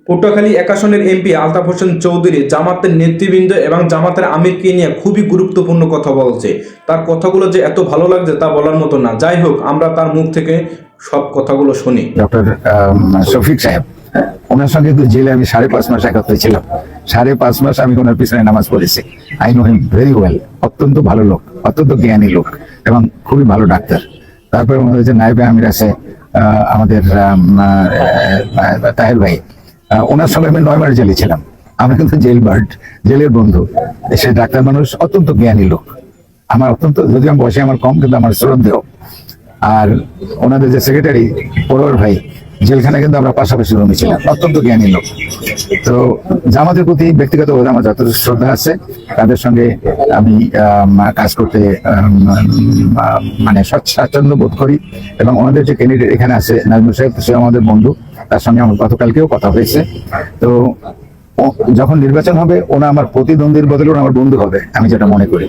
পটুয়াখালী এক আসনের এমপি আলতাফ হোসেন চৌধুরী জামাতের নেতৃবৃন্দ এবং জামাতের আমিরকে নিয়ে খুবই গুরুত্বপূর্ণ কথা বলছে। তার কথাগুলো যে এত ভালো লাগছে তা বলার মতো না। যাই হোক, আমরা তার মুখ থেকে সব কথাগুলো শুনি। ডক্টর শফিক সাহেব, ওনার সঙ্গে কিন্তু জেলে আমি 5.5 মাস একত্রে ছিলাম। 5.5 মাস আমি ওনার পিছনে নামাজ পড়েছি। I know him very well. অত্যন্ত ভালো লোক, অত্যন্ত জ্ঞানী লোক এবং খুবই ভালো ডাক্তার। তারপরে আমাদের যে নায়েবে আমির আছে আমাদের তাহের ভাই, ওনার সঙ্গে আমি 9 মাস জেলে ছিলাম। আমরা কিন্তু জেল বার্ড, জেলের বন্ধু। সে ডাক্তার মানুষ, অত্যন্ত জ্ঞানী লোক। আমার অত্যন্ত, যদি আমি বসে আমার কম, কিন্তু আমার শ্রদ্ধেয়। আর ওনাদের যে সেক্রেটারি পরোয়ার ভাই, জেলখানে কিন্তু আমরা পাশাপাশি রুমে ছিলাম। অত্যন্ত জ্ঞানী লোক। তো জামাতের প্রতি ব্যক্তিগতভাবে আমার যথেষ্ট শ্রদ্ধা আছে। তাদের সঙ্গে আমি কাজ করতে মানে স্বাচ্ছন্দ্য বোধ করি। এবং ওনাদের যে ক্যান্ডিডেট এখানে আছে নাজমুল সাহেব, সে আমাদের বন্ধু। তার সঙ্গে আমার গতকালকেও কথা হয়েছে। তো যখন নির্বাচন হবে, ওনা আমার প্রতিদ্বন্দ্বীর বদলে ওনা আমার বন্ধু হবে, আমি যেটা মনে করি।